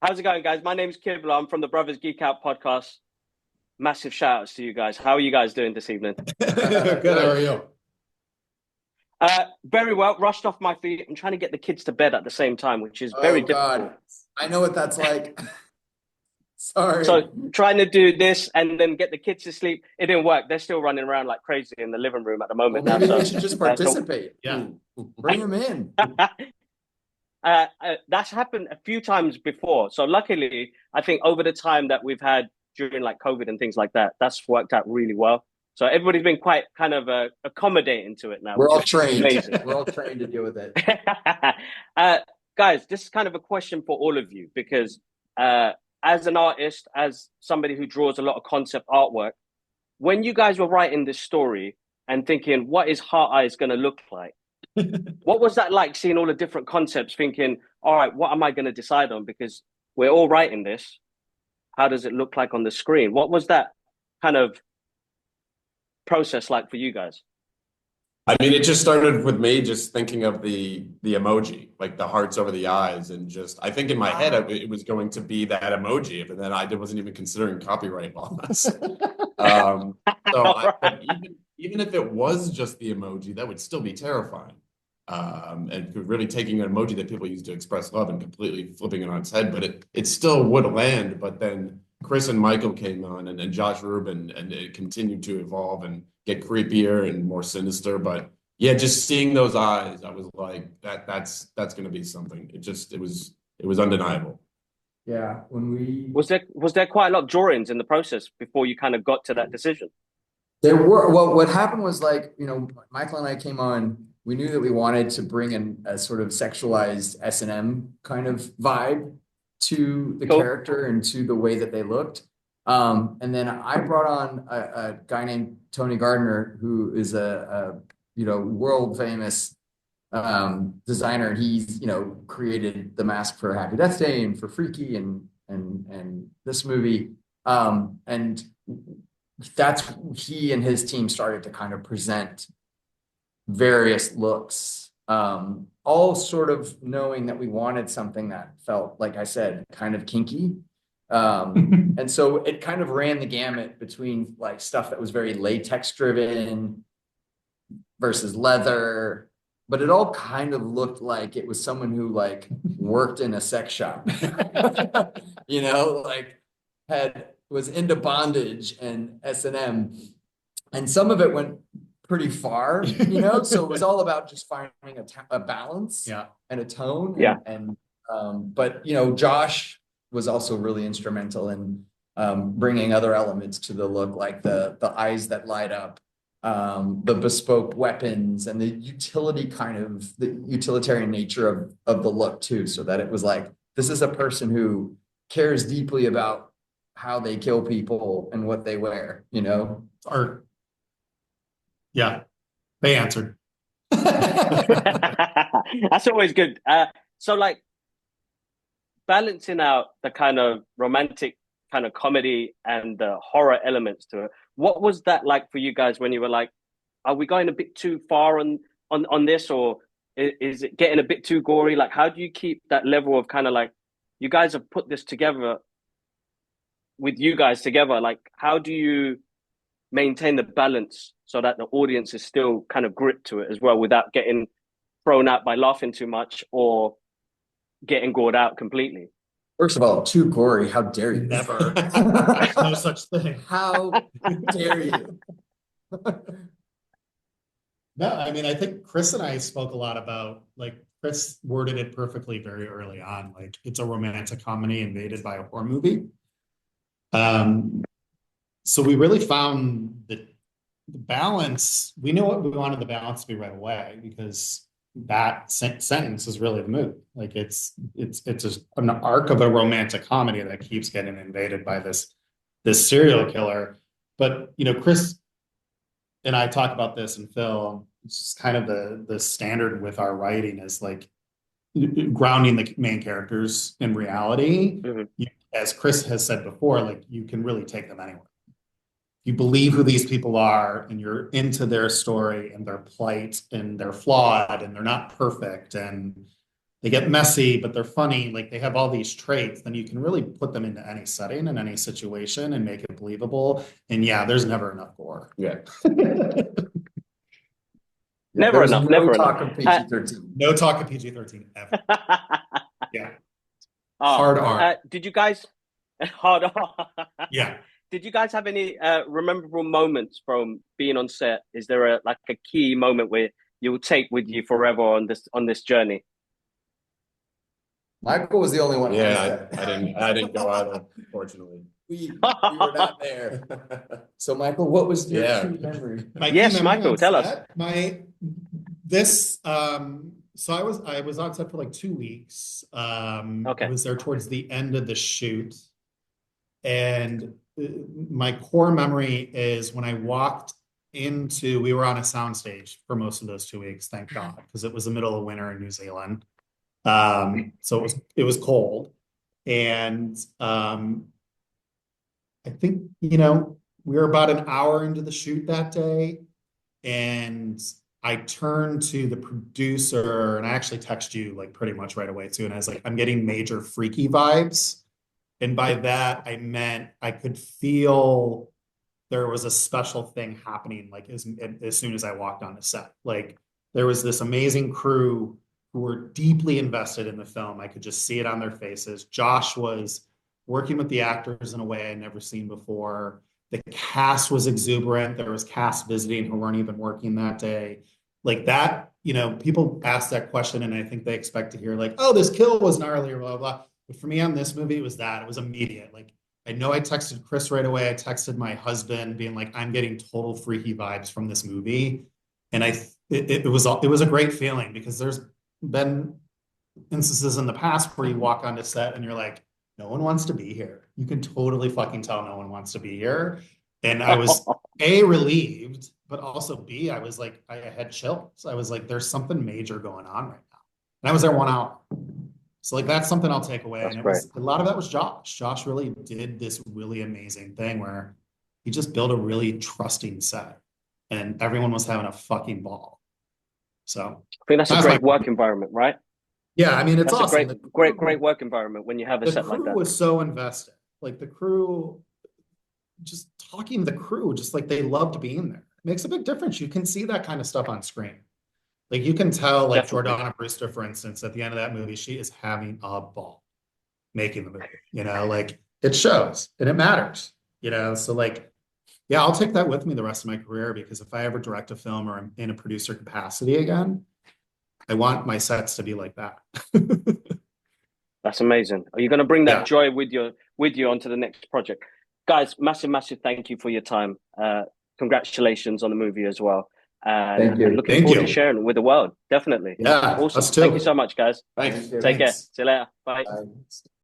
How's it going, guys? My name's Kibla. I'm from the Brothers Geek Out podcast. Massive shout outs to you guys. How are you guys doing this evening? Good. How are you? Very well. Rushed off my feet. I'm trying to get the kids to bed at the same time, which is very Oh difficult. God, I know what that's like. Sorry. So trying to do this and then get the kids to sleep, it didn't work. They're still running around like crazy in the living room at the Well, moment now. maybe So, they should just participate. Yeah. Bring them in. That's happened a few times before. So luckily, I think over the time that we've had during like COVID and things like that, that's worked out really well. So everybody's been quite kind of accommodating to it now. We're all which is trained. amazing. We're all trained to deal with it. Guys, this is kind of a question for all of you because as an artist, as somebody who draws a lot of concept artwork, when you guys were writing this story and thinking, what is Heart Eyes going to look like? What was that like seeing all the different concepts, thinking, all right, what am I going to decide on? Because we're all writing this. How does it look like on the screen? What was that kind of process like for you guys? I mean, it just started with me just thinking of the emoji, like the hearts over the eyes, and just I think in my head it was going to be that emoji, but then I wasn't even considering copyright laws. But even if it was just the emoji, that would still be terrifying. And really taking an emoji that people use to express love and completely flipping it on its head, but it still would land. But then Chris and Michael came on and Josh Rubin, and it continued to evolve and get creepier and more sinister. But yeah, just seeing those eyes, I was like, that's going to be something. It was undeniable. Yeah. Was there quite a lot of drawings in the process before you kind of got to that decision? There were, well, what happened was Michael and I came on, we knew that we wanted to bring in a sort of sexualized S&M kind of vibe to the character and to the way that they looked. And then I brought on a guy named Tony Gardner, who is a world famous designer. And he's, created the mask for Happy Death Day and for Freaky and this movie. And that's he and his team started to kind of present various looks, all sort of knowing that we wanted something that felt, like I said, kind of kinky. And so it kind of ran the gamut between like stuff that was very latex driven versus leather, but it all kind of looked like it was someone who like worked in a sex shop, was into bondage and S&M, and some of it went pretty far, so it was all about just finding a balance, and a tone. But Josh was also really instrumental in bringing other elements to the look, like the eyes that light up, the bespoke weapons, and the utilitarian nature of the look too, so that it was like, this is a person who cares deeply about how they kill people and what they wear, Art. Yeah, they answered. That's always good. So like balancing out the kind of romantic kind of comedy and the horror elements to it. What was that like for you guys when you were like, are we going a bit too far on this, or is it getting a bit too gory? Like, how do you keep that level of kind of like, you guys have put this together with you guys together, like how do you maintain the balance so that the audience is still kind of gripped to it as well without getting thrown out by laughing too much or getting gored out completely? First of all, too gory. How dare you? Never. There's no such thing. How dare you? No, I mean, I think Chris and I spoke a lot about, like, Chris worded it perfectly very early on. Like, it's a romantic comedy invaded by a horror movie. So we really found the balance. We knew what we wanted the balance to be right away, because that sentence is really the movie. Like it's an arc of a romantic comedy that keeps getting invaded by this serial killer. But Chris and I talk about this in film. It's just kind of the standard with our writing is like grounding the main characters in reality. Mm-hmm. As Chris has said before, like you can really take them anywhere. You believe who these people are and you're into their story and their plight, and they're flawed and they're not perfect and they get messy, but they're funny. Like they have all these traits, then you can really put them into any setting and any situation and make it believable. And yeah, there's never enough gore. Yeah. Never There's enough, no never talk enough. of PG-13. No talk of PG-13 ever. Yeah. Oh, Hard R. did you guys hard R? Yeah. Did you guys have any memorable moments from being on set? Is there a key moment where you will take with you forever on this journey? Michael was the only one. Yeah, I didn't go either, unfortunately. We were not there. So Michael, what was your key memory? My key Yes, memory Michael, on tell us. set, so I was on set for like 2 weeks. Okay. I was there towards the end of the shoot. And my core memory is when I walked we were on a soundstage for most of those 2 weeks, thank God, because it was the middle of winter in New Zealand. So it was cold. And I think, we were about an hour into the shoot that day, and I turned to the producer, and I actually texted you like pretty much right away too. And I was like, I'm getting major freaky vibes. And by that, I meant I could feel there was a special thing happening like as soon as I walked on the set. Like there was this amazing crew who were deeply invested in the film. I could just see it on their faces. Josh was working with the actors in a way I'd never seen before. The cast was exuberant. There was cast visiting who weren't even working that day. Like that, people ask that question and I think they expect to hear like, oh, this kill was gnarly or blah, blah. But for me on this movie, it was immediate. Like, I know I texted Chris right away. I texted my husband being like, I'm getting total freaky vibes from this movie. And it was a great feeling because there's been instances in the past where you walk onto set and you're like, no one wants to be here. You can totally fucking tell no one wants to be here. And I was A, relieved, but also B, I was like, I had chills. I was like, there's something major going on right now. And I was there 1 hour. So like, that's something I'll take away. That's and great. a lot of that was Josh. Josh really did this really amazing thing where he just built a really trusting set and everyone was having a fucking ball. So I think that's a great work environment, right? Yeah, I mean, it's that's awesome. a great work environment when you have a set like that. The crew was so invested. Like the crew, just talking to the crew, just like they loved being there. It makes a big difference. You can see that kind of stuff on screen. Like you can tell, like Definitely. Jordana Brewster, for instance, at the end of that movie, she is having a ball making the movie, like it shows and it matters, so like, yeah, I'll take that with me the rest of my career because if I ever direct a film or I'm in a producer capacity again, I want my sets to be like that. That's amazing. Are you going to bring that joy with you onto the next project? Guys, massive thank you for your time. Congratulations on the movie as well. Thank you. And looking forward to sharing it with the world. Definitely. Yeah, awesome. us too. Thank you so much, guys. Thanks. Take care. See you later. Bye. Bye.